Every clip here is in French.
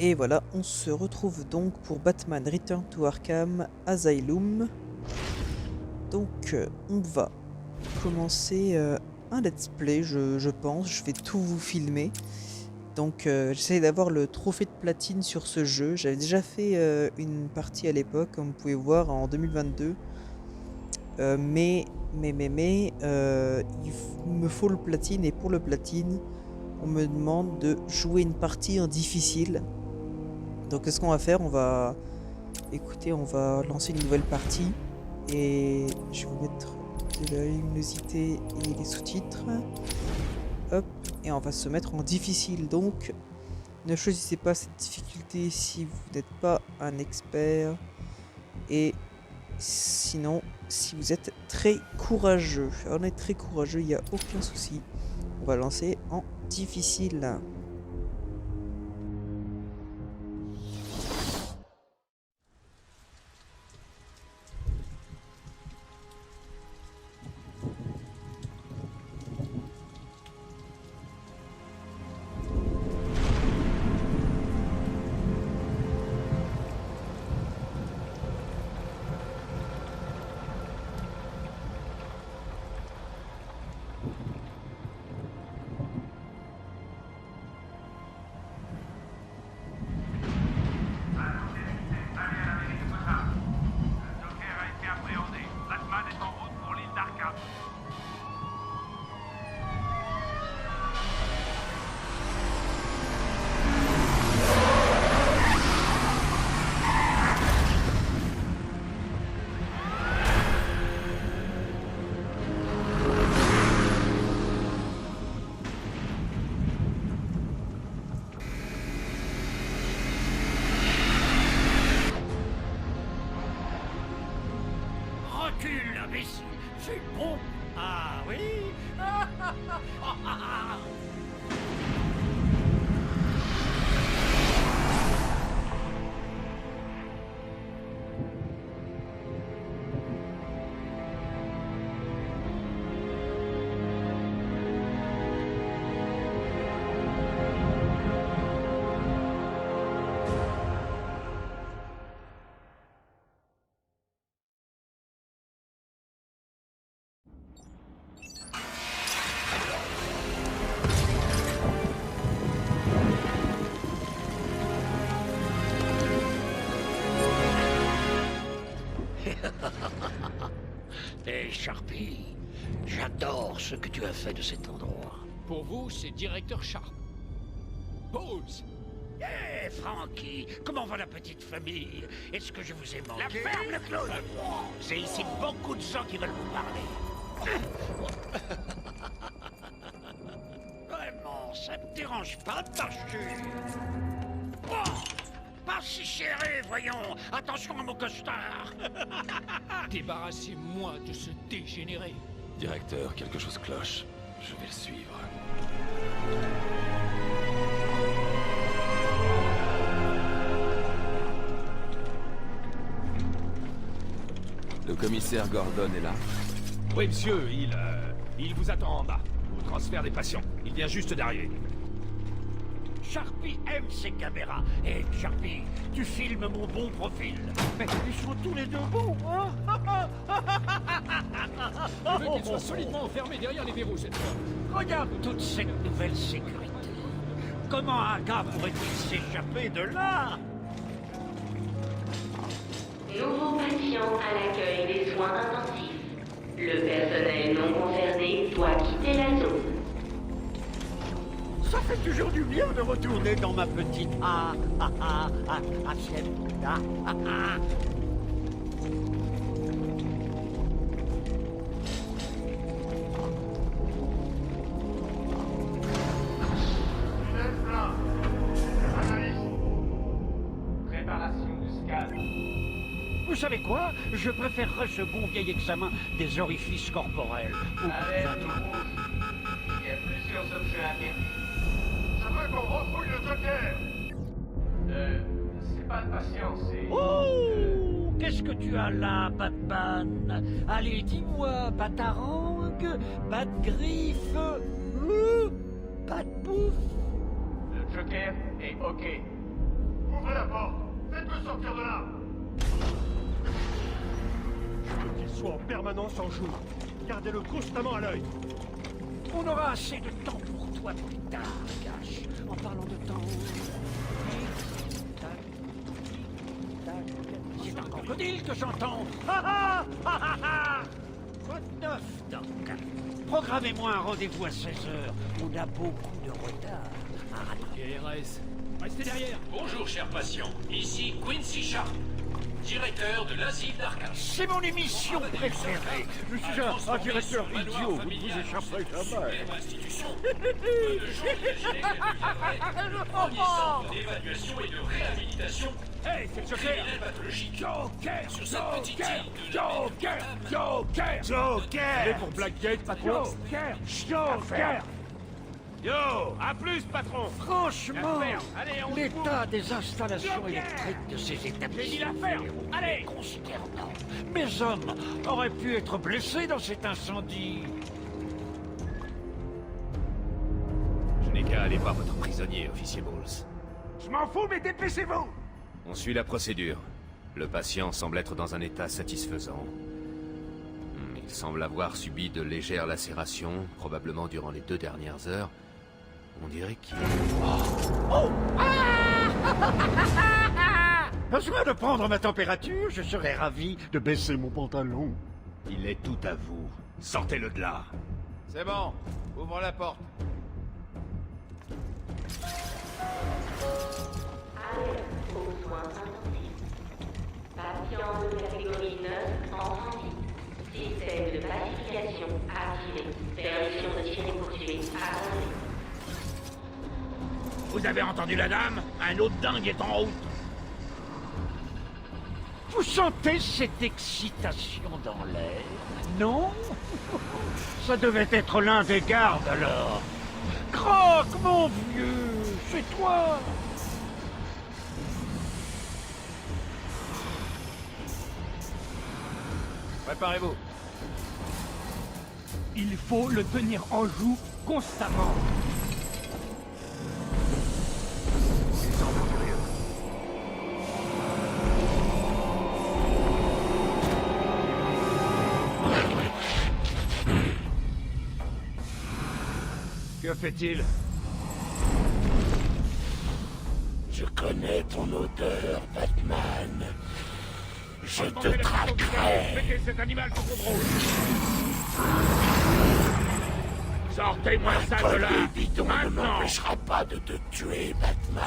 Et voilà, on se retrouve donc pour Batman Return to Arkham Asylum. Donc on va commencer un let's play, je pense. Je vais tout vous filmer. Donc j'essaie d'avoir le trophée de platine sur ce jeu. J'avais déjà fait une partie à l'époque, comme vous pouvez voir, en 2022. Me faut le platine, et pour le platine, on me demande de jouer une partie en difficile. Donc qu'est-ce qu'on va faire? On va lancer une nouvelle partie et je vais vous mettre de la luminosité et les sous-titres. Hop, et on va se mettre en difficile. Donc ne choisissez pas cette difficulté si vous n'êtes pas un expert, et sinon si vous êtes très courageux. Alors, on est très courageux, il n'y a aucun souci. On va lancer en difficile. Recule, imbécile. C'est bon. Ah oui. Hé, Sharpie, j'adore ce que tu as fait de cet endroit. Pour vous, c'est Directeur Sharp. Balls! Hé, Frankie, comment va la petite famille? Est-ce que je vous ai manqué? La ferme, le clown! J'ai ici beaucoup de gens qui veulent vous parler. Vraiment, ça ne dérange pas de marcher. Oh, pas si serré, voyons. Attention à mon costard. Débarrassez-moi de ce dégénéré. Directeur, quelque chose cloche. Je vais le suivre. Le commissaire Gordon est là. Oui, monsieur, il vous attend en bas, au transfert des patients. Il vient juste d'arriver. Sharpie aime ses caméras. Et Sharpie, tu filmes mon bon profil. Mais ils sont tous les deux bons, hein? Je veux qu'il soit solidement enfermé derrière les verrous cette fois. Regarde toute cette nouvelle sécurité. Comment un gars pourrait-il s'échapper de là? Nouveau patient à l'accueil des soins intensifs. Le personnel non concerné doit quitter la zone. Ça fait toujours du bien de retourner dans ma petite assiette. Vous savez quoi? Je préférerais ce bon vieil examen des orifices corporels. Allez, tout rouge. Il y a plusieurs objets interdits. Je veux qu'on refouille le Joker. C'est pas le patient, c'est... Oh! Qu'est-ce que tu as là, Batman? Allez, dis-moi, Batarangue, Batgriffe, Batbouffe? Le Joker est OK. Ouvrez la porte. Faites-le sortir de là. Je veux qu'il soit en permanence en joue. Gardez-le constamment à l'œil. On aura assez de temps pour toi plus tard, Cash. En parlant de temps... Tic-tac, tic-tac. C'est un crocodile que j'entends. Ha ha ha ha ha. Quoi de neuf, Doc? Programmez-moi un rendez-vous à 16h. On a beaucoup de retard à rattraper. RS, restez derrière. Bonjour, chers patients. Ici Quincy Sharp, directeur de l'asile d'Arkham. C'est mon émission préférée. Je suis un directeur idiot, vous ne vous échapperez jamais. Institution. Peu de jours imaginez qu'elle deviendrait le premier centre d'évaluation et de réhabilitation Hey, c'est le Joker. criminelle pathologique. Joker, Sur cette petite Joker, île de Joker, Joker, Allez Joker, pour Blackgate, patron. Joker, Joker. Yo, à plus, patron. Franchement, La ferme. Allez, on se l'état des installations Joker. électriques de ces J'ai dit la établissements ferme. Allez. est consternant. Mes hommes auraient pu être blessés dans cet incendie. Je n'ai qu'à aller voir votre prisonnier, officier Bowles. Je m'en fous, mais dépêchez-vous. On suit la procédure. Le patient semble être dans un état satisfaisant. Il semble avoir subi de légères lacérations, probablement durant les 2 dernières heures. On dirait qu'il... Besoin de prendre ma température, je serais ravi de baisser mon pantalon. Il est tout à vous. Sortez-le de là. C'est bon, ouvre la porte. Alerte aux soins intensifs. Patient de catégorie 9 en transit. Système de pacification activé. Permission de tirer pour tuer accordée. Vous avez entendu la dame? Un autre dingue est en route. Vous sentez cette excitation dans l'air? Non? Ça devait être l'un des gardes alors. Croque, mon vieux, c'est toi. Préparez-vous. Il faut le tenir en joue constamment. Que fait-il? Je connais ton odeur, Batman. Je te traquerai. Mettez cet animal sous contrôle. Sortez-moi ça de là! Collier bidon ne Maintenant! m'empêchera pas de te tuer, Batman.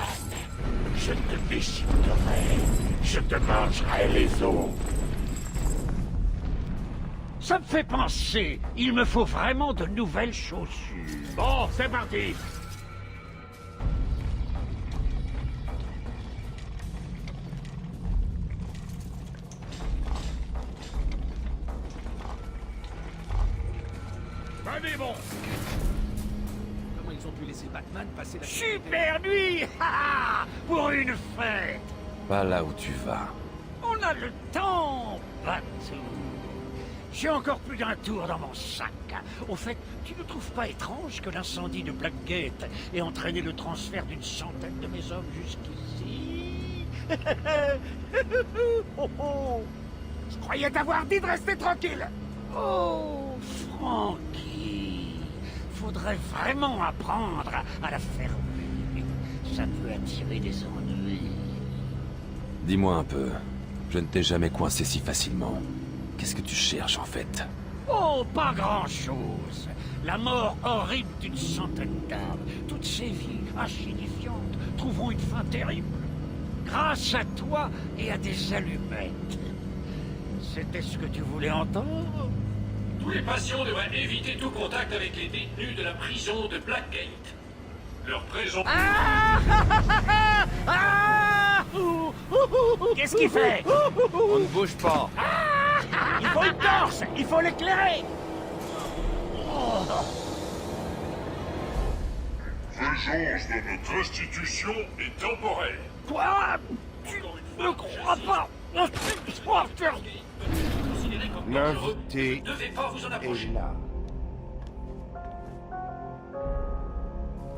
Je te déchiqueterai. Je te mangerai les os. Ça me fait penser, il me faut vraiment de nouvelles chaussures. Bon, c'est parti. Venez, bon. Comment ils ont pu laisser Batman passer la... Super nuit! Ha, ha, pour une fête! Pas là où tu vas. On a le temps, Batou. J'ai encore plus d'un tour dans mon sac. Au fait, tu ne trouves pas étrange que l'incendie de Blackgate ait entraîné le transfert d'une centaine de mes hommes jusqu'ici? Oh, oh. Je croyais t'avoir dit de rester tranquille. Oh, Frankie, faudrait vraiment apprendre à la fermer. Ça peut attirer des ennuis. Dis-moi un peu. Je ne t'ai jamais coincé si facilement. Qu'est-ce que tu cherches en fait? Oh, pas grand-chose. La mort horrible d'une centaine d'âmes. Toutes ces vies insignifiantes trouveront une fin terrible. Grâce à toi et à des allumettes. C'était ce que tu voulais entendre? Tous les patients devraient éviter tout contact avec les détenus de la prison de Blackgate. Leur présence... Qu'est-ce qu'il fait? On ne bouge pas. Il faut une torche! Il faut l'éclairer! Vengeance de notre institution est temporaire. Quoi? Tu ne crois pas? L'invité Ne devez pas vous en approcher. est là.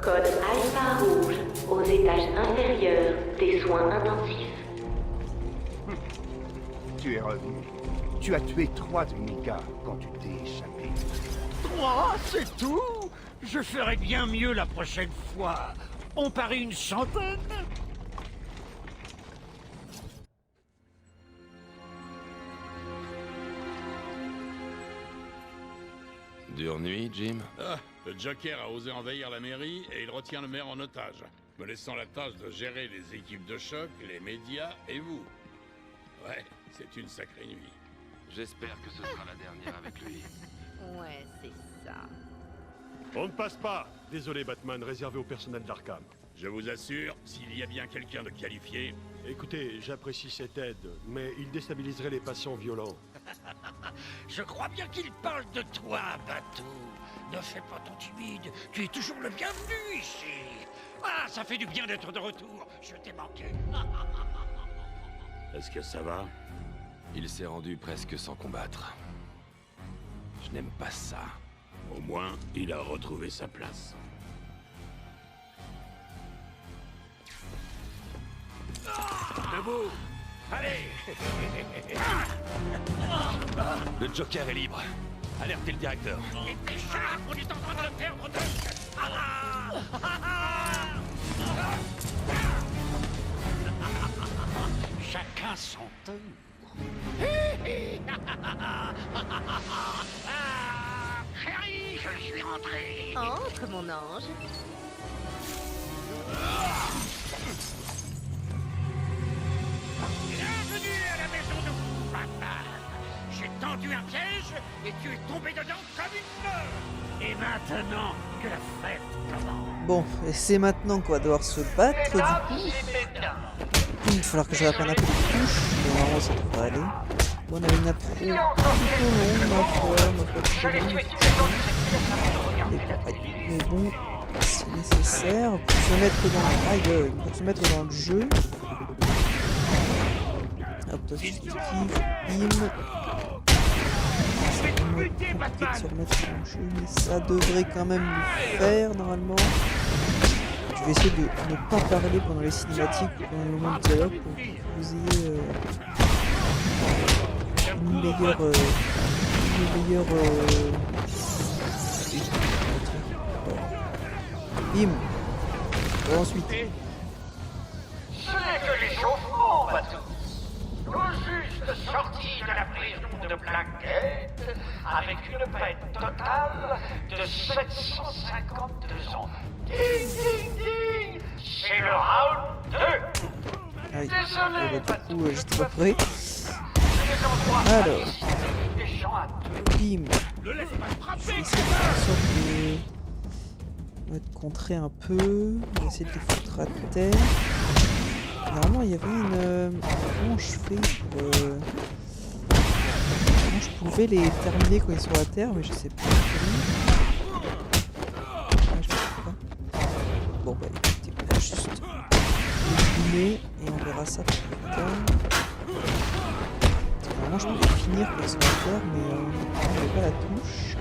Code Alpha Rouge aux étages inférieurs des soins intensifs. Tu es revenu. Tu as tué 3 de mes gars quand tu t'es échappé. 3, c'est tout? Je ferai bien mieux la prochaine fois. On parie une centaine? Dure nuit, Jim? Ah, le Joker a osé envahir la mairie et il retient le maire en otage, me laissant la tâche de gérer les équipes de choc, les médias et vous. Ouais, c'est une sacrée nuit. J'espère que ce sera la dernière avec lui. Ouais, c'est ça. On ne passe pas. Désolé, Batman, réservé au personnel d'Arkham. Je vous assure, s'il y a bien quelqu'un de qualifié... Écoutez, j'apprécie cette aide, mais il déstabiliserait les patients violents. Je crois bien qu'il parle de toi, Batou. Ne fais pas ton timide. Tu es toujours le bienvenu ici. Ah, ça fait du bien d'être de retour. Je t'ai manqué. Est-ce que ça va? Il s'est rendu presque sans combattre. Je n'aime pas ça. Au moins, il a retrouvé sa place. Debout. Allez. Le Joker est libre. Alertez le directeur. Et déjà, on est en train de le perdre de... Chacun son tour. Chérie, je suis rentré. Entre, mon ange. Bienvenue à la maison de Batman. J'ai tendu un piège et tu es tombé dedans comme une fleur. Et maintenant que la fête commence. Bon, et c'est maintenant qu'on va devoir se battre du coup. Il va falloir que je rapprenne un peu de touche, mais normalement ça devrait aller. Bon, on a une intro plutôt longue, ma foi très longue. Mais bon, c'est nécessaire pour se mettre dans le jeu. Hop, toi, esquive, bim. C'est vraiment compliqué de se remettre dans le jeu, mais ça devrait quand même le faire normalement. Je vais essayer de ne pas parler pendant les cinématiques ou pendant les moments de dialogue pour que vous ayez une meilleure bim. Bon, ensuite. Ce n'est que l'échauffement, Batou. Tout juste sorti de la prison de Blackgate avec une peine totale de 752 ans. Ding, ding, ding. C'est le round 2. Aïe. Désolé, Du coup, j'étais pas prêt. Alors. Bim. Je vais essayer de faire en sorte de contrer un peu. On va essayer de les foutre à terre. Normalement, il y avait une... Comment je fais pour... Comment je pouvais les terminer quand ils sont à terre, mais je sais pas. Je sais pas. Bon, bah écoutez, on va juste les et on verra ça plus tard. Normalement, je pouvais finir quand ils sont à terre, mais on n'avait pas la touche.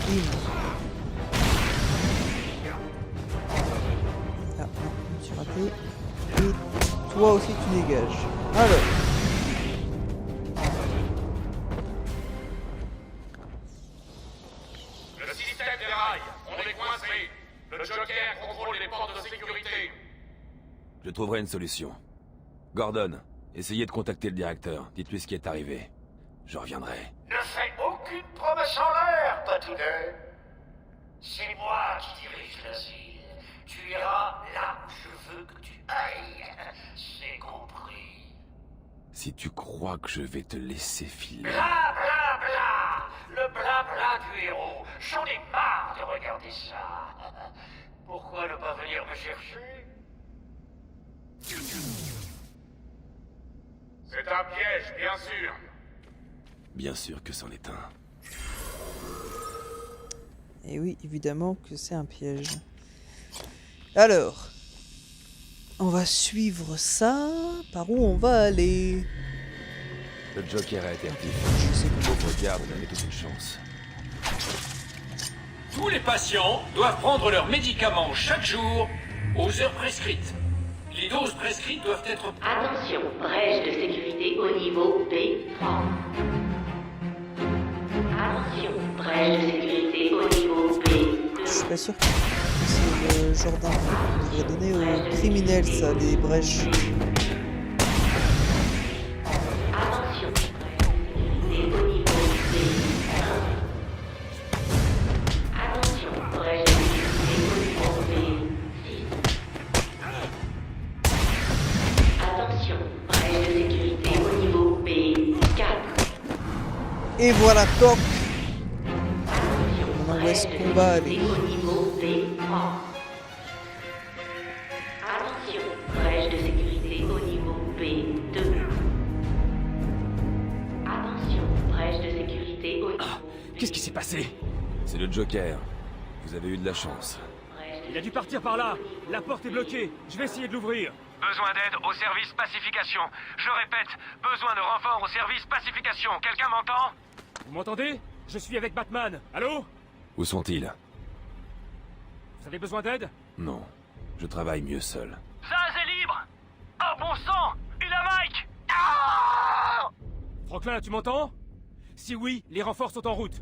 Bim. Ah, non, je me suis raté. Et toi aussi tu dégages. Alors. Le système déraille. On est coincé. Le Joker contrôle les portes de sécurité. Je trouverai une solution. Gordon, essayez de contacter le directeur. Dites-lui ce qui est arrivé. Je reviendrai. Ne fais aucune promesse en l'air, Patounet. C'est moi qui dirige l'asile. Tu iras là où je veux que tu ailles. C'est compris. Si tu crois que je vais te laisser filer... Bla bla bla. Le blabla du héros. J'en ai marre de regarder ça. Pourquoi ne pas venir me chercher? C'est un piège, bien sûr. Bien sûr que c'en est un. Et oui, évidemment que c'est un piège. Alors, on va suivre ça. Par où on va aller? Le Joker a été actif. Je sais pas. Regarde, on avait toute une chance. Tous les patients doivent prendre leurs médicaments chaque jour aux heures prescrites. Les doses prescrites doivent être... Attention, brèche de sécurité au niveau B3. Attention, brèche de sécurité au niveau B2. Je suis pas sûr que c'est le genre d'info qu'on devrait donner aux criminels, ça, les brèches. Attention, brèche de sécurité au niveau B1. Attention, brèche de sécurité au niveau B6. Attention, brèche de sécurité au niveau B4. Et voilà, toc. Attention, Maintenant, où est-ce qu'on va aller? au niveau B3. Attention, brèche de sécurité au niveau B2. Attention, brèche de sécurité au niveau Qu'est-ce qui s'est passé? C'est le Joker. Vous avez eu de la chance. Il a dû partir par là. La porte est bloquée. Je vais essayer de l'ouvrir. Besoin d'aide au service pacification. Je répète, besoin de renfort au service pacification. Quelqu'un m'entend? Vous m'entendez? Je suis avec Batman. Allô? Où sont-ils? Vous avez besoin d'aide? Non. Je travaille mieux seul. Zaz est libre! Oh bon sang! Il a Mike! Ah! Franklin, tu m'entends? Si oui, les renforts sont en route.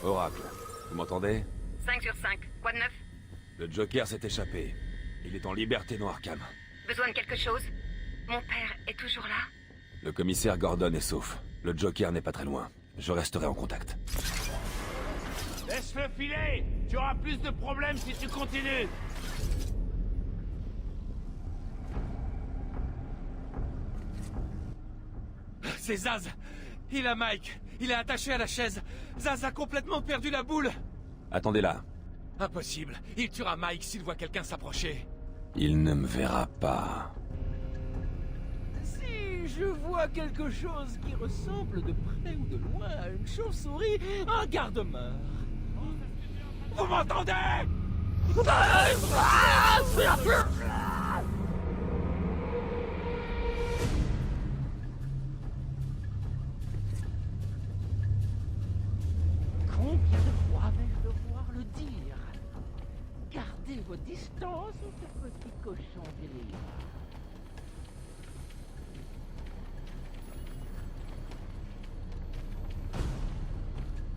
Oracle, vous m'entendez? 5 sur 5. Quoi de neuf? Le Joker s'est échappé. Il est en liberté dans Arkham. Besoin de quelque chose? Mon père est toujours là? Le commissaire Gordon est sauf. Le Joker n'est pas très loin. Je resterai en contact. Laisse-le filer! Tu auras plus de problèmes si tu continues! C'est Zaz. Il a Mike. Il est attaché à la chaise. Zaz a complètement perdu la boule. Attendez là. Impossible. Il tuera Mike s'il voit quelqu'un s'approcher. Il ne me verra pas. Si je vois quelque chose qui ressemble de près ou de loin à une chauve-souris, un garde-mort. Vous m'entendez? Combien de fois vais-je devoir le dire? Gardez vos distances, ce petit cochon viril.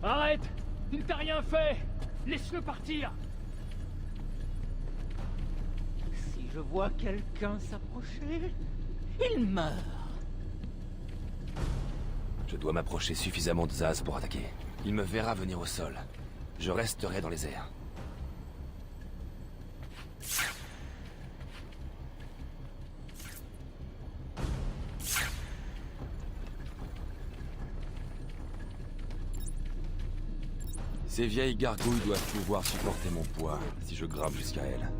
Arrête! Il t'a rien fait! Laisse-le partir! Si je vois quelqu'un s'approcher, il meurt. Je dois m'approcher suffisamment de Zaz pour attaquer. Il me verra venir au sol. Je resterai dans les airs. Ces vieilles gargouilles doivent pouvoir supporter mon poids si je grimpe jusqu'à elles.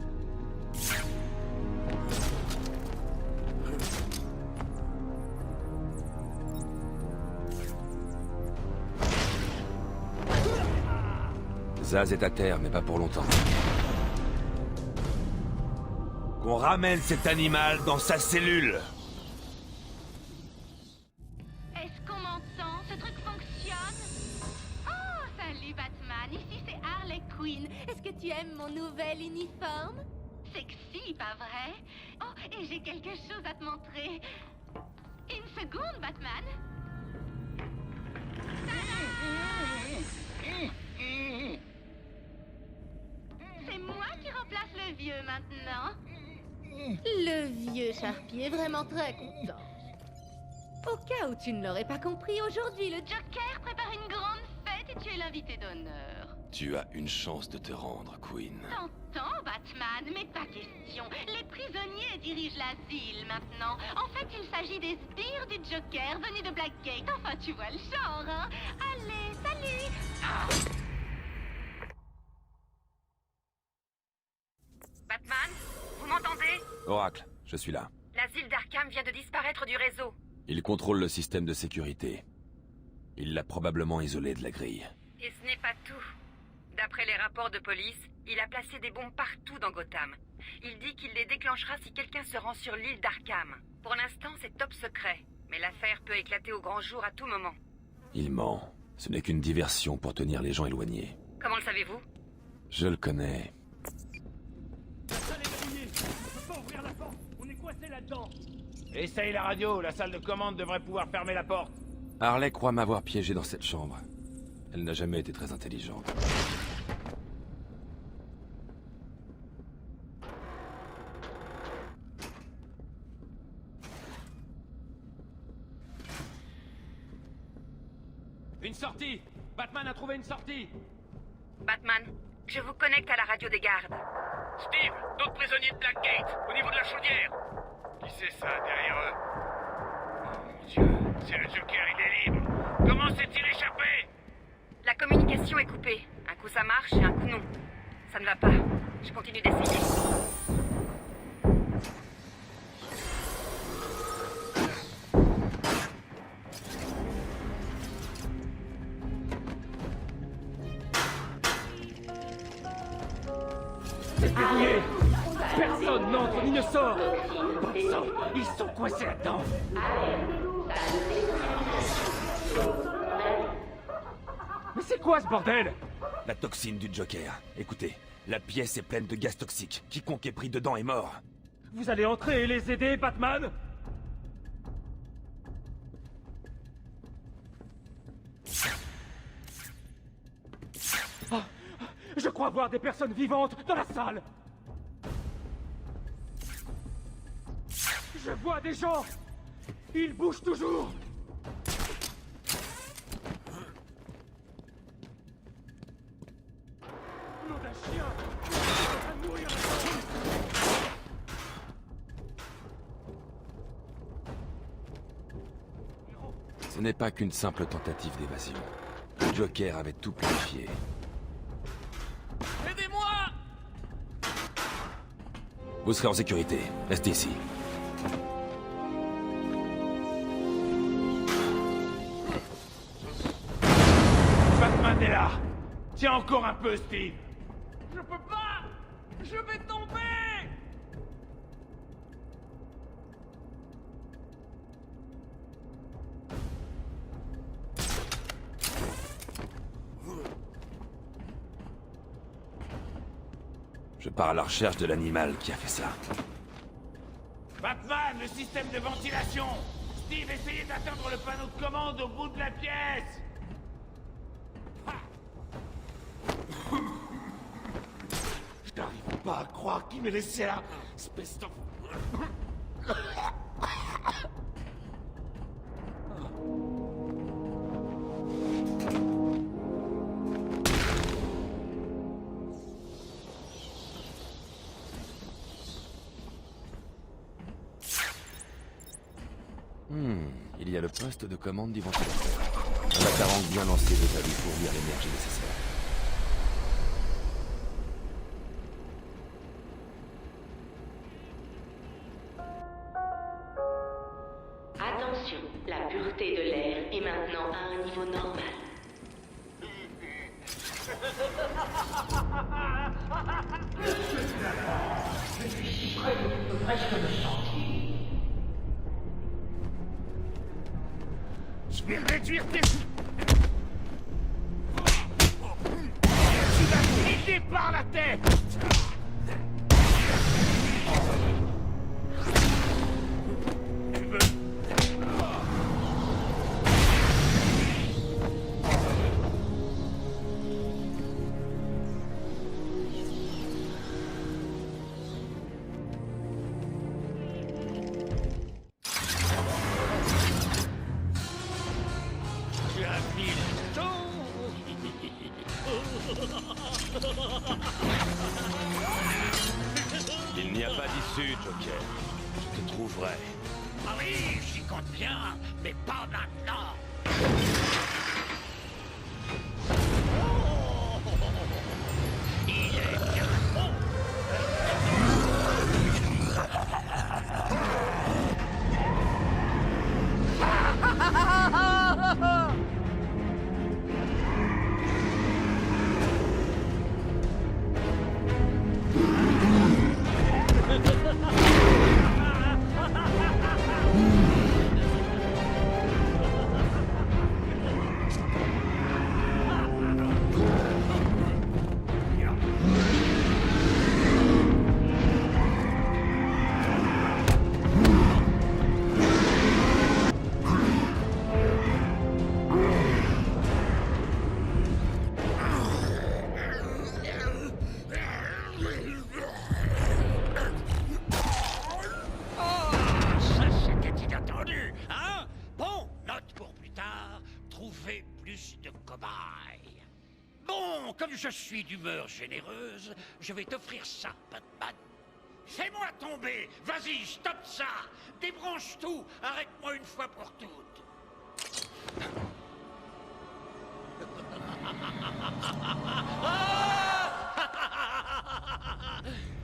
Zaz est à terre, mais pas pour longtemps. Qu'on ramène cet animal dans sa cellule! Est-ce qu'on m'entend? Ce truc fonctionne? Oh, salut Batman, ici c'est Harley Quinn. Est-ce que tu aimes mon nouvel uniforme? Sexy, pas vrai? Oh, et j'ai quelque chose à te montrer. Une seconde, Batman. C'est moi qui remplace le vieux maintenant. Le vieux Charpie est vraiment très content. Au cas où tu ne l'aurais pas compris, aujourd'hui le Joker prépare une grande fête et tu es l'invité d'honneur. Tu as une chance de te rendre, Queen. T'entends, Batman, mais pas question. Les prisonniers dirigent l'asile maintenant. En fait, il s'agit des sbires du Joker venus de Blackgate. Enfin, tu vois le genre, hein? Allez, salut! Oracle, je suis là. L'asile d'Arkham vient de disparaître du réseau. Il contrôle le système de sécurité. Il l'a probablement isolé de la grille. Et ce n'est pas tout. D'après les rapports de police, il a placé des bombes partout dans Gotham. Il dit qu'il les déclenchera si quelqu'un se rend sur l'île d'Arkham. Pour l'instant, c'est top secret. Mais l'affaire peut éclater au grand jour à tout moment. Il ment. Ce n'est qu'une diversion pour tenir les gens éloignés. Comment le savez-vous? Je le connais. Essaye la radio, la salle de commande devrait pouvoir fermer la porte. Harley croit m'avoir piégé dans cette chambre. Elle n'a jamais été très intelligente. Une sortie! Batman a trouvé une sortie! Batman, je vous connecte à la radio des gardes. Steve, d'autres prisonniers de Blackgate, au niveau de la chaudière. Qui c'est ça, derrière eux? Oh mon Dieu, c'est le Joker, il est libre. Comment s'est-il échappé? La communication est coupée. Un coup ça marche et un coup non. Ça ne va pas. Je continue d'essayer. C'est verrouillé! Personne n'entre ni ne sort! Bon sang, ils sont coincés là-dedans! Mais c'est quoi ce bordel? La toxine du Joker. Écoutez, la pièce est pleine de gaz toxique. Quiconque est pris dedans est mort. Vous allez entrer et les aider, Batman? Ah, je crois voir des personnes vivantes dans la salle! Je vois des gens! Ils bougent toujours! Nom d'un chien! Ils sont en train de mourir là-dedans. Ce n'est pas qu'une simple tentative d'évasion. Le Joker avait tout planifié. Aidez-moi! Vous serez en sécurité. Restez ici. Batman est là. Tiens encore un peu, Steve. Je peux pas! Je vais tomber! Je pars à la recherche de l'animal qui a fait ça. Batman, le système de ventilation. Steve, essayez d'atteindre le panneau de commande au bout de la pièce. Je n'arrive pas à croire qu'il m'ait laissé là. Espèce d'enfant. Il y a le poste de commande du ventilateur. Un Batarang bien lancé devrait lui fournir l'énergie nécessaire. Attention, la pureté de l'air est maintenant à un niveau normal. Je suis si près que tu peux presque me sentir. Je vais réduire tes... Tu vas filer par la tête. Tu veux... Tu as mis le ton. Il n'y a pas d'issue, Joker. Je te trouverai. Ah oui, j'y compte bien, mais pas maintenant. Il est bien bon. pareil. Bon, comme je suis d'humeur généreuse, je vais t'offrir ça, Batman. Fais-moi tomber. Vas-y, stoppe ça. Débranche tout. Arrête-moi une fois pour toutes.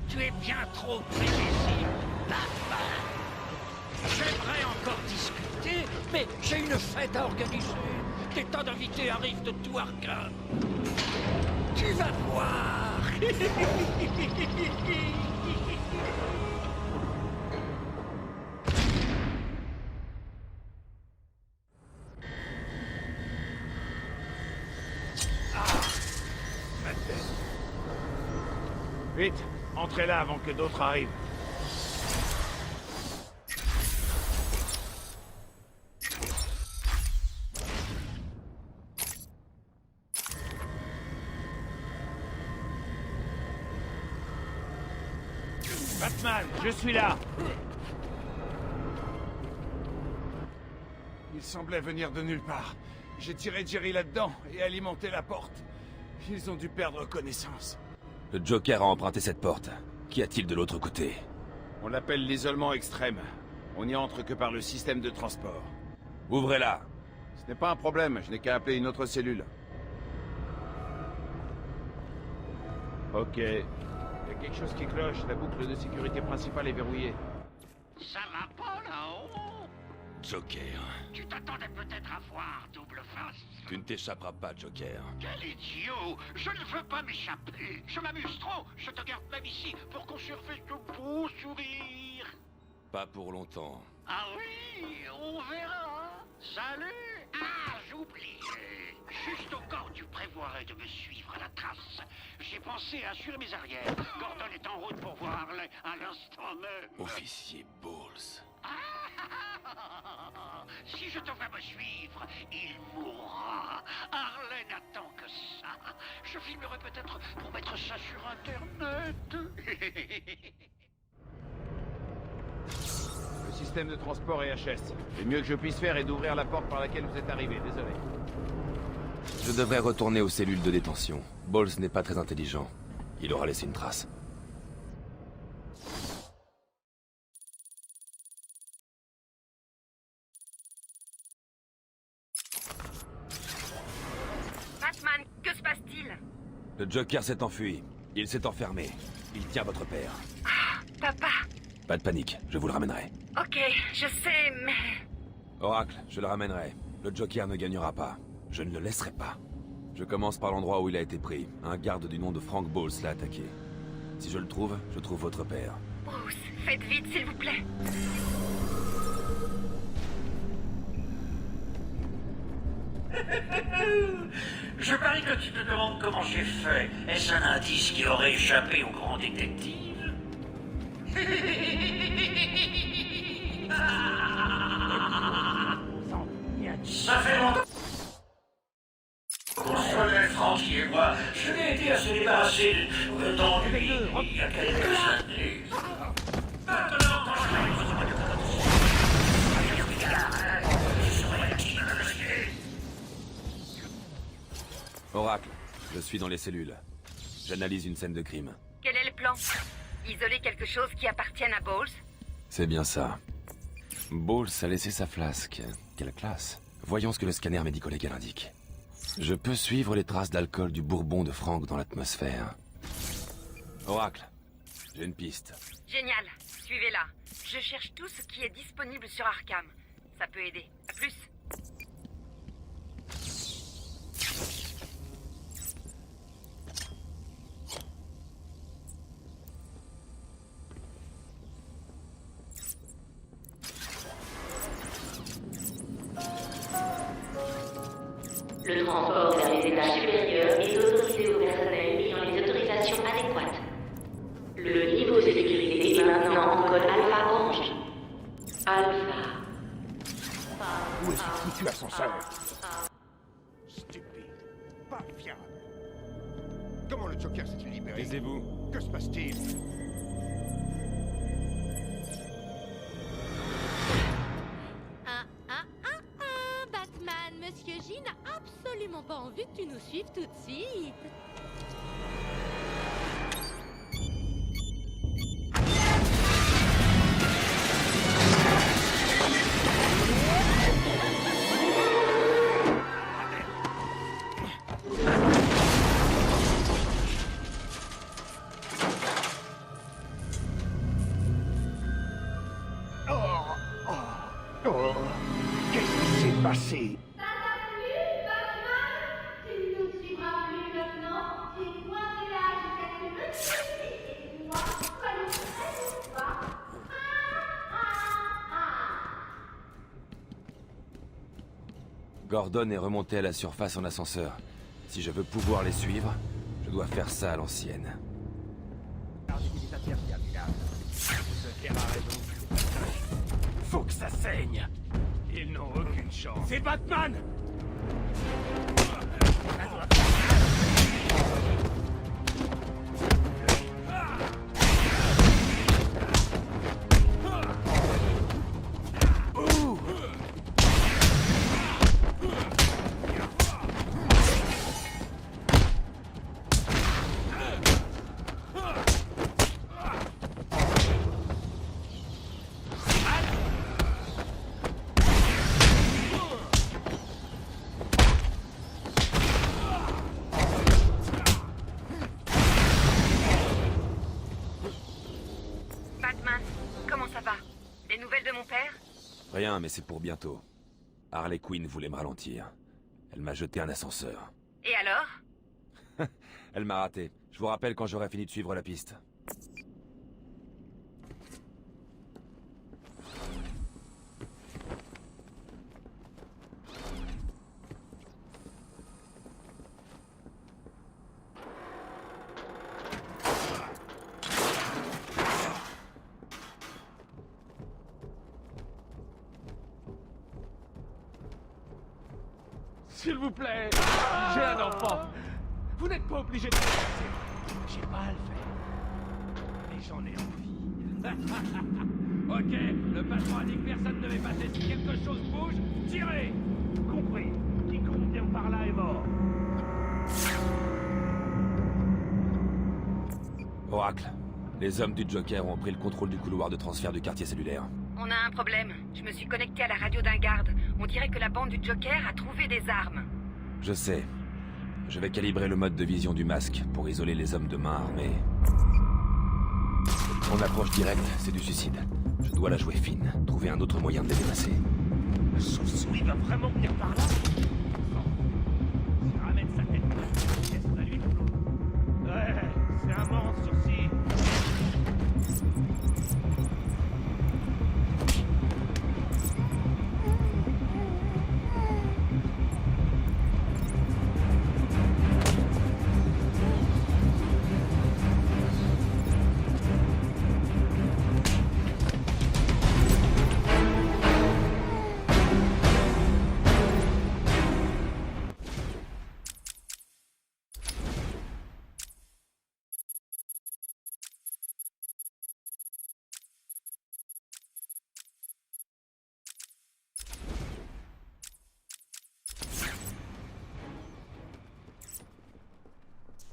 Tu es bien trop prévisible, Batman. J'aimerais encore discuter, mais j'ai une fête à organiser. Des tas d'invités arrivent de tout Arkham. Tu vas voir. Vite, entrez là avant que d'autres arrivent. Batman, je suis là. Il semblait venir de nulle part. J'ai tiré Jerry là-dedans et alimenté la porte. Ils ont dû perdre connaissance. Le Joker a emprunté cette porte. Qu'y a-t-il de l'autre côté? On l'appelle l'isolement extrême. On n'y entre que par le système de transport. Ouvrez-la. Ce n'est pas un problème, je n'ai qu'à appeler une autre cellule. Ok. Il y a quelque chose qui cloche, la boucle de sécurité principale est verrouillée. Ça va pas là-haut? Joker. Tu t'attendais peut-être à voir double face. Tu ne t'échapperas pas, Joker. Quel idiot! Je ne veux pas m'échapper. Je m'amuse trop. Je te garde même ici pour conserver ce beau sourire. Pas pour longtemps. Ah oui, on verra. Salut! Ah, j'oubliais. Juste au cas où tu prévoirais de me suivre à la trace, j'ai pensé à assurer mes arrières. Gordon est en route pour voir Harley à l'instant même. Officier Bowles. Si je te vois me suivre, il mourra. Harley n'attend que ça. Je filmerai peut-être pour mettre ça sur Internet. Le système de transport est HS. Le mieux que je puisse faire est d'ouvrir la porte par laquelle vous êtes arrivé, désolé. Je devrais retourner aux cellules de détention. Bowles n'est pas très intelligent. Il aura laissé une trace. Batman, que se passe-t-il? Le Joker s'est enfui. Il s'est enfermé. Il tient votre père. Ah, papa. Pas de panique, je vous le ramènerai. Ok, je sais, mais... Oracle, je le ramènerai. Le Joker ne gagnera pas. Je ne le laisserai pas. Je commence par l'endroit où il a été pris. Un garde du nom de Frank Bowles l'a attaqué. Si je le trouve, je trouve votre père. Bruce, faites vite, s'il vous plaît. Je parie que tu te demandes comment j'ai fait. Est-ce un indice qui aurait échappé au grand détective? Ça fait longtemps qu'on se connaît, Francky et moi. Je l'ai aidé à se débarrasser d'ennui il y a quelques années. Maintenant, quand je vais besoin de Oracle, je suis dans les cellules. J'analyse une scène de crime. Quel est le plan? Isoler quelque chose qui appartienne à Bowles? C'est bien ça. Bowles a laissé sa flasque. Quelle classe. Voyons ce que le scanner médico-légal indique. Je peux suivre les traces d'alcool du bourbon de Frank dans l'atmosphère. Oracle, j'ai une piste. Génial, suivez-la. Je cherche tout ce qui est disponible sur Arkham. Ça peut aider. À plus. Le transport vers les étages supérieurs est autorisé au personnel ayant les autorisations adéquates. Le niveau de sécurité est maintenant en code alpha orange. Alpha. Où est ce foutu ascenseur? Stupide. Pas fiable. Comment le Joker s'est-il libéré? Taisez-vous. Que se passe-t-il? Batman, Monsieur J n'a absolument pas envie que tu nous suivre tout de suite. Oh, qu'est-ce qui s'est passé? Gordon est remonté à la surface en ascenseur. Si je veux pouvoir les suivre, je dois faire ça à l'ancienne. Faut que ça saigne. Ils n'ont aucune chance. C'est Batman! Rien, mais c'est pour bientôt. Harley Quinn voulait me ralentir. Elle m'a jeté un ascenseur. Et alors? Elle m'a raté. Je vous rappelle quand j'aurai fini de suivre la piste. S'il vous plaît, j'ai un enfant. Vous n'êtes pas obligé de le faire. J'ai pas à le faire. Mais j'en ai envie. Ok, le patron a dit que personne ne devait passer. Si quelque chose bouge, tirez. Compris. Quiconque vient par là est mort. Oracle, les hommes du Joker ont pris le contrôle du couloir de transfert du quartier cellulaire. On a un problème. Je me suis connecté à la radio d'un garde. On dirait que la bande du Joker a trouvé des armes. Je sais. Je vais calibrer le mode de vision du masque pour isoler les hommes de main armés. Mon approche directe, c'est du suicide. Je dois la jouer fine, trouver un autre moyen de les dépasser. Le chauve-souris va vraiment venir par là. Ça ramène sa tête. Qu'est-ce qu'on a lui? Ouais, c'est un monstre aussi.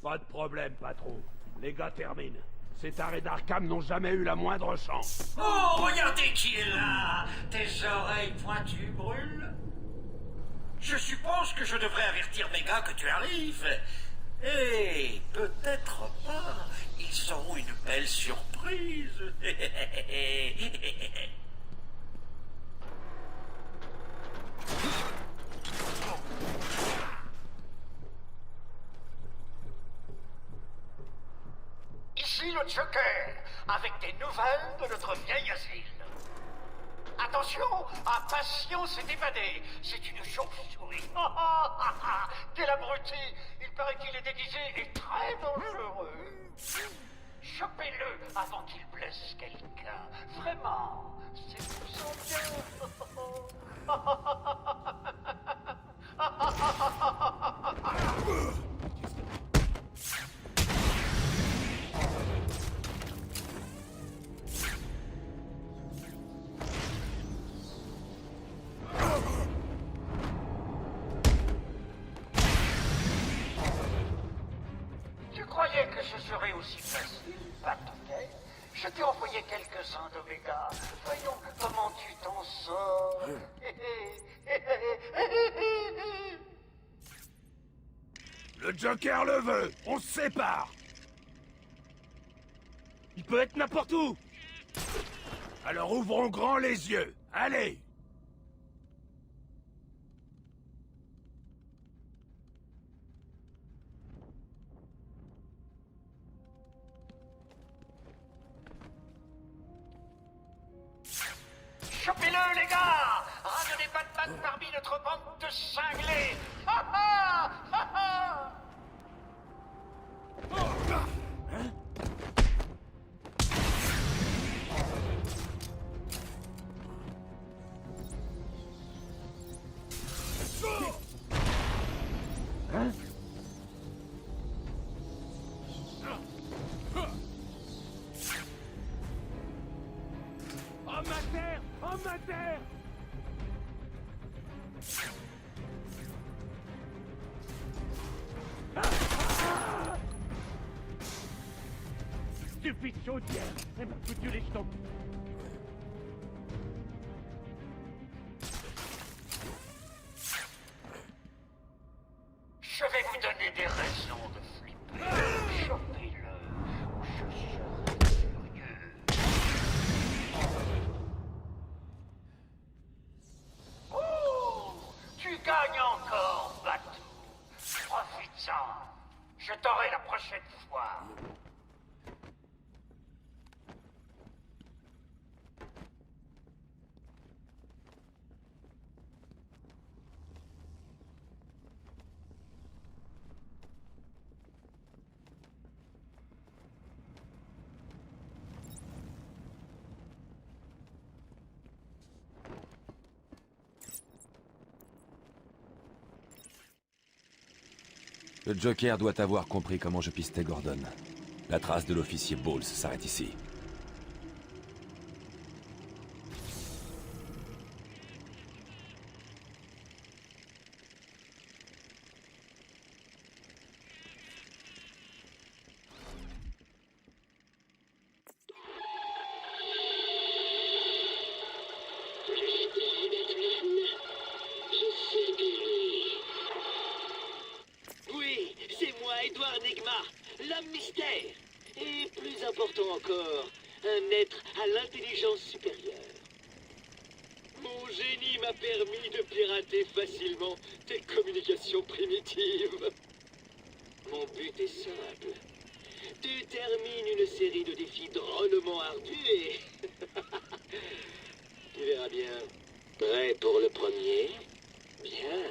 Pas de problème, patron. Les gars terminent. Ces tarés d'Arkham n'ont jamais eu la moindre chance. Oh, regardez qui est là! Tes oreilles pointues brûlent? Je suppose que je devrais avertir mes gars que tu arrives. Et peut-être pas. Ils auront une belle surprise. Ici le Joker, avec des nouvelles de notre vieil asile. Attention, un patient s'est évadé. C'est une chauve-souris. Quel abruti! Il paraît qu'il est déguisé et très dangereux. Chopez-le avant qu'il blesse quelqu'un. Vraiment, c'est vous en bien. ce serait aussi facile, Batman. Je t'ai envoyé quelques-uns d'Oméga. Voyons comment tu t'en sors. Le Joker le veut. On se sépare. Il peut être n'importe où. Alors ouvrons grand les yeux. Allez. Chopez-le, les gars! Ramenez Batman parmi notre bande de cinglés! Ha ha! Ha ha! Homme à terre! Homme à terre! Stupide chaudière! Elle m'a foutu les jetons! Je vais vous donner des raisons de flipper. Chopez-le, ou je serai furieux. Oh! Tu gagnes encore, Batou. Profites-en. Je t'aurai la prochaine fois. Le Joker doit avoir compris comment je pistais Gordon. La trace de l'officier Bowles s'arrête ici. Oui, c'est moi, Edward Nigma, l'homme mystère. Et plus important encore, un être à l'intelligence supérieure. Mon génie m'a permis de pirater facilement tes communications primitives. Mon but est simple. Tu termines une série de défis drôlement ardus et... tu verras bien. Prêt pour le premier? Bien.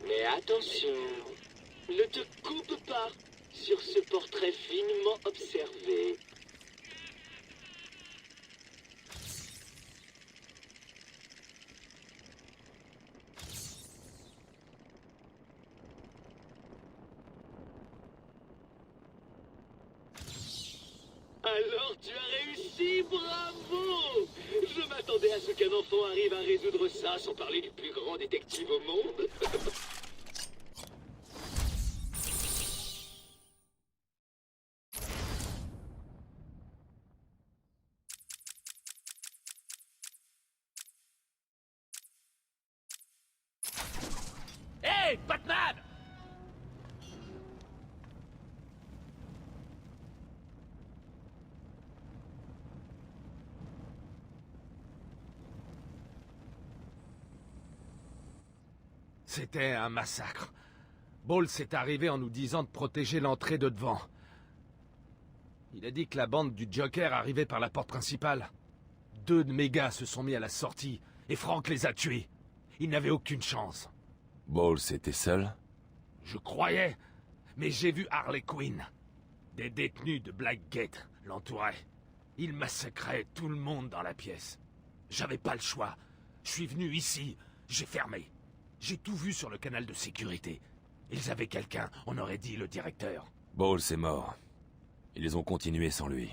Mais attention, ne te coupe pas sur ce portrait finement observé. Alors tu as réussi, bravo! Je m'attendais à ce qu'un enfant arrive à résoudre ça sans parler du plus grand détective au monde. Hé, Batman! C'était un massacre. Bowles est arrivé en nous disant de protéger l'entrée de devant. Il a dit que la bande du Joker arrivait par la porte principale. 2 de mes gars se sont mis à la sortie, et Frank les a tués. Ils n'avaient aucune chance. Bowles était seul? Je croyais, mais j'ai vu Harley Quinn. Des détenus de Blackgate l'entouraient. Ils massacraient tout le monde dans la pièce. J'avais pas le choix. Je suis venu ici, j'ai fermé. J'ai tout vu sur le canal de sécurité. Ils avaient quelqu'un, on aurait dit le directeur. Bowles est mort. Ils ont continué sans lui.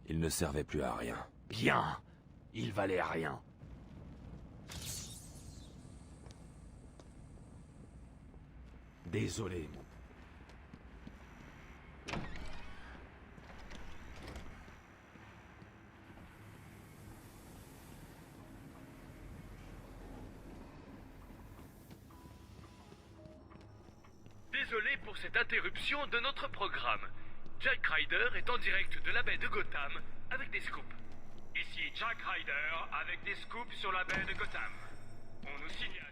Il ne servait plus à rien. Bien, il valait à rien. Désolé. désolé pour cette interruption de notre programme. Jack Ryder est en direct de la baie de Gotham avec des scoops. Ici Jack Ryder avec des scoops sur la baie de Gotham. On nous signale...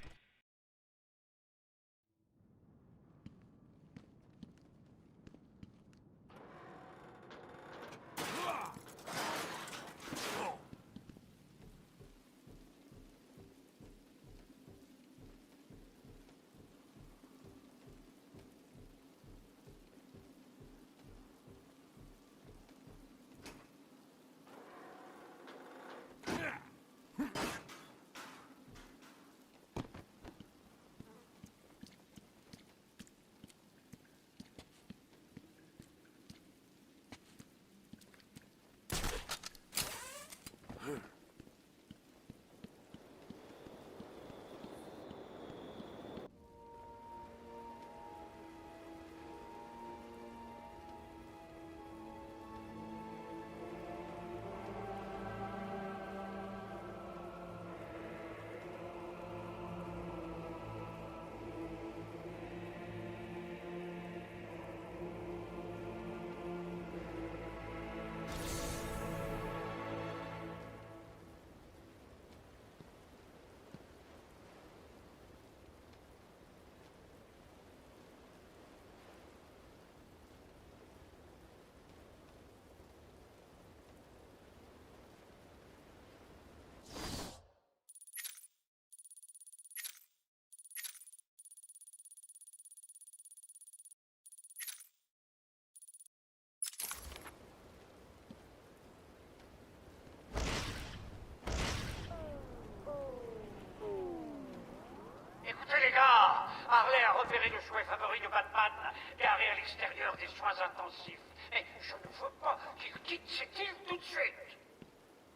Harley a repéré le chouet favori de Batman, garé à l'extérieur des soins intensifs. Mais je ne veux pas qu'il quitte cette île tout de suite.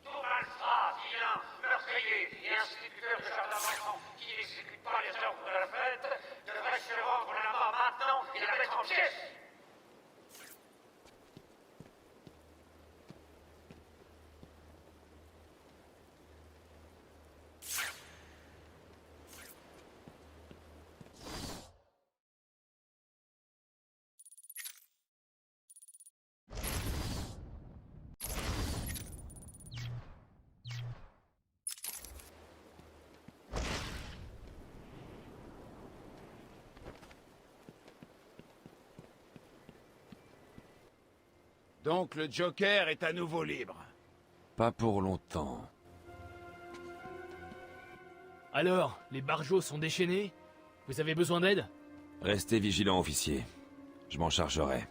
Tout malfrat, vilain, meurtrier et instituteur de jardin d'enfants qui n'exécute pas les ordres de la fête devrait se rendre là-bas maintenant et la mettre en pièces. Donc le Joker est à nouveau libre. Pas pour longtemps. Alors, les barjots sont déchaînés? Vous avez besoin d'aide? Restez vigilant, officier. Je m'en chargerai.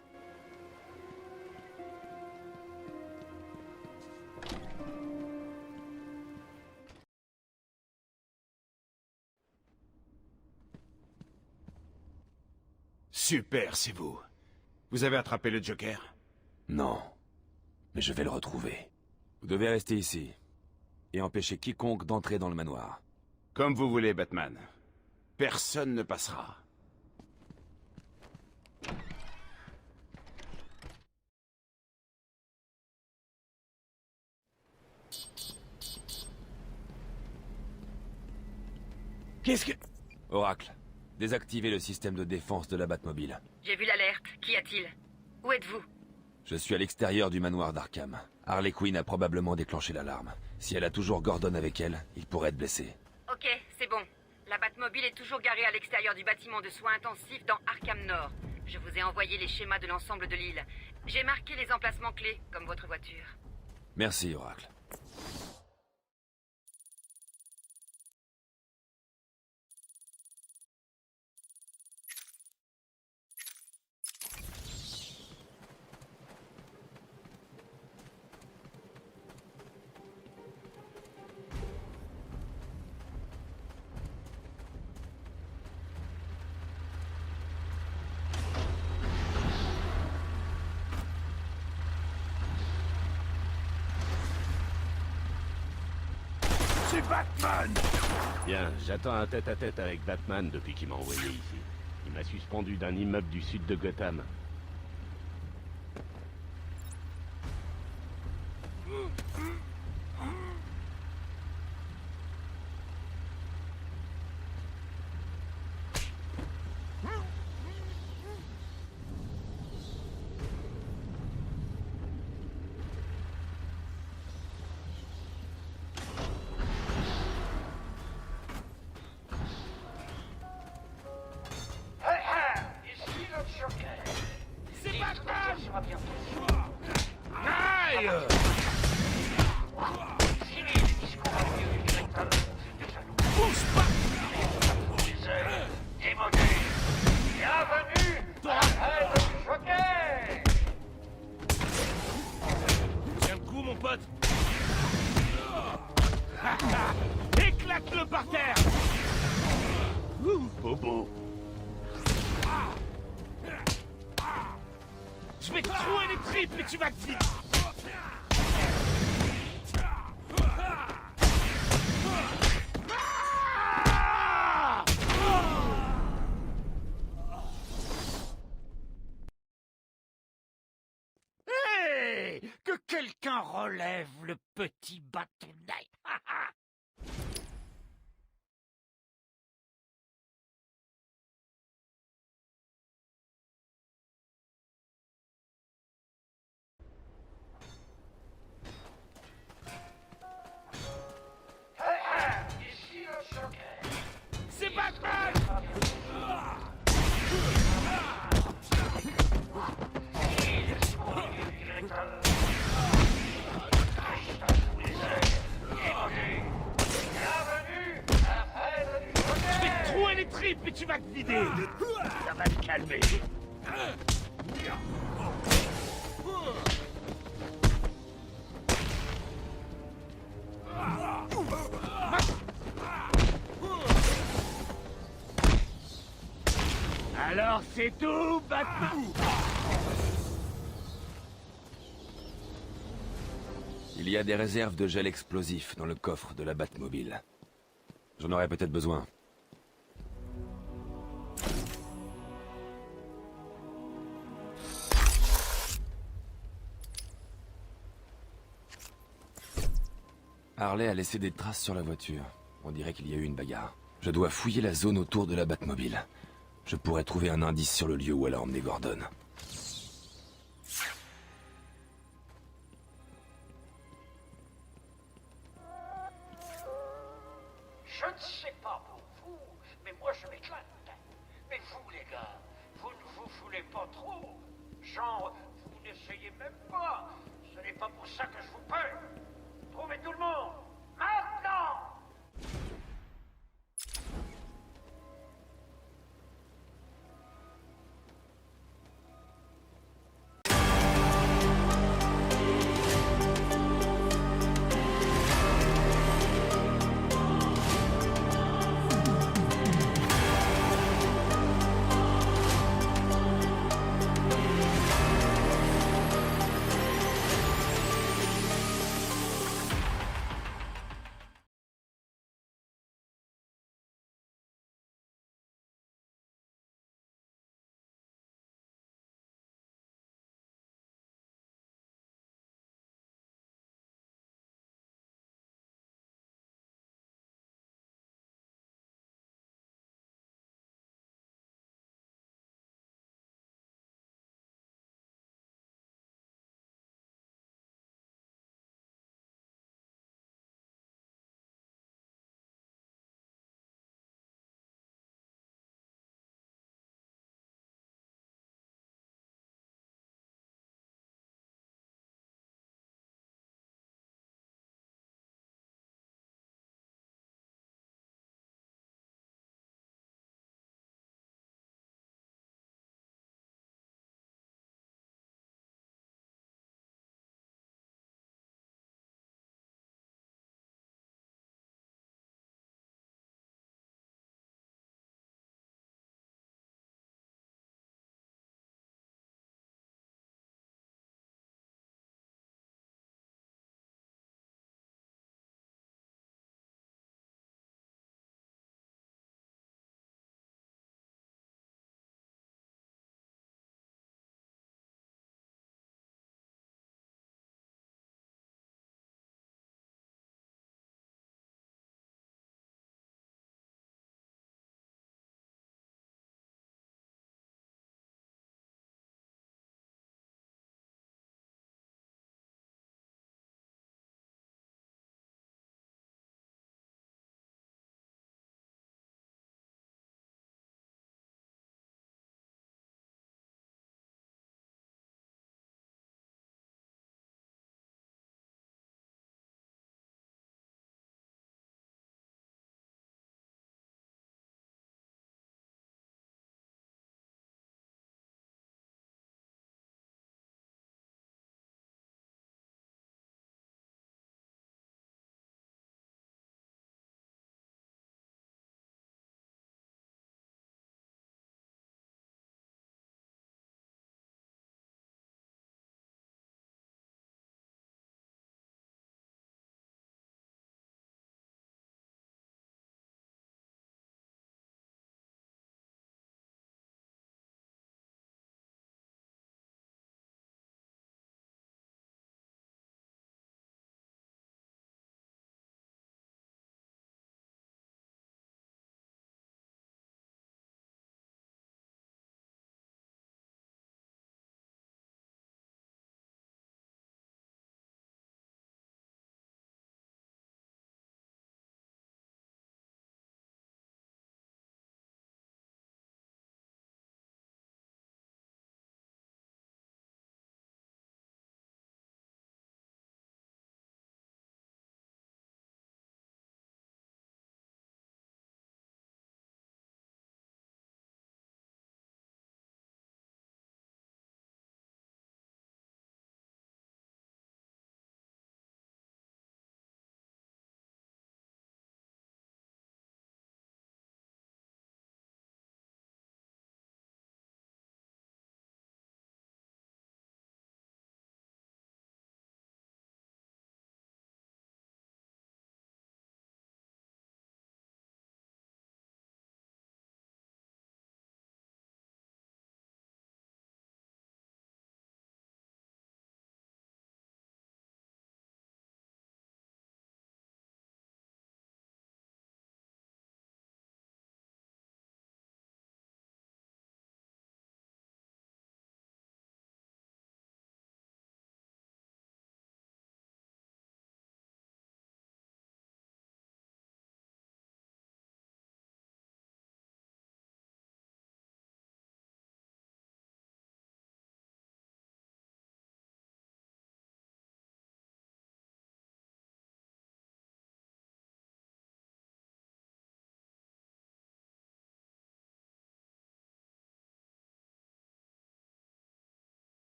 Super, c'est vous. Vous avez attrapé le Joker? Non. Mais je vais le retrouver. Vous devez rester ici. Et empêcher quiconque d'entrer dans le manoir. Comme vous voulez, Batman. Personne ne passera. Qu'est-ce que... Oracle, désactivez le système de défense de la Batmobile. J'ai vu l'alerte. Qu'y a-t-il? Où êtes-vous? Je suis à l'extérieur du manoir d'Arkham. Harley Quinn a probablement déclenché l'alarme. Si elle a toujours Gordon avec elle, il pourrait être blessé. Ok, c'est bon. La Batmobile est toujours garée à l'extérieur du bâtiment de soins intensifs dans Arkham Nord. Je vous ai envoyé les schémas de l'ensemble de l'île. J'ai marqué les emplacements clés, comme votre voiture. Merci, Oracle. C'est Batman! Bien, j'attends un tête-à-tête avec Batman depuis qu'il m'a envoyé ici. Il m'a suspendu d'un immeuble du sud de Gotham. sera bientôt. Aïe! Fini les discours à vieux crétins. Bouge pas! Démodé. Bienvenue à la reine du jockey. Tiens le coup, mon pote! Éclate-le par terre! Bobo. Je vais te trouer les tripes et tu vas te vite! Hey! Que quelqu'un relève le petit bâtonnet! Ici le jockey. C'est Batman! Je vais te trouer les tripes et tu vas te vider! Ça va te calmer! Alors c'est tout, Batman! Il y a des réserves de gel explosif dans le coffre de la Batmobile. J'en aurais peut-être besoin. Harley a laissé des traces sur la voiture. On dirait qu'il y a eu une bagarre. Je dois fouiller la zone autour de la Batmobile. Je pourrais trouver un indice sur le lieu où elle a emmené Gordon. Je ne sais pas pour vous, mais moi je m'éclate. Mais vous les gars, vous ne vous foulez pas trop. Genre, vous n'essayez même pas. Ce n'est pas pour ça que je vous paie. Trouvez tout le monde, maintenant!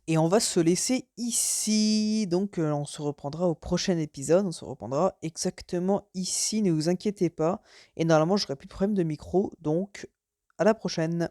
Et on va se laisser ici. Donc, on se reprendra au prochain épisode. On se reprendra exactement ici. Ne vous inquiétez pas. Et normalement, j'aurai plus de problème de micro. Donc, à la prochaine.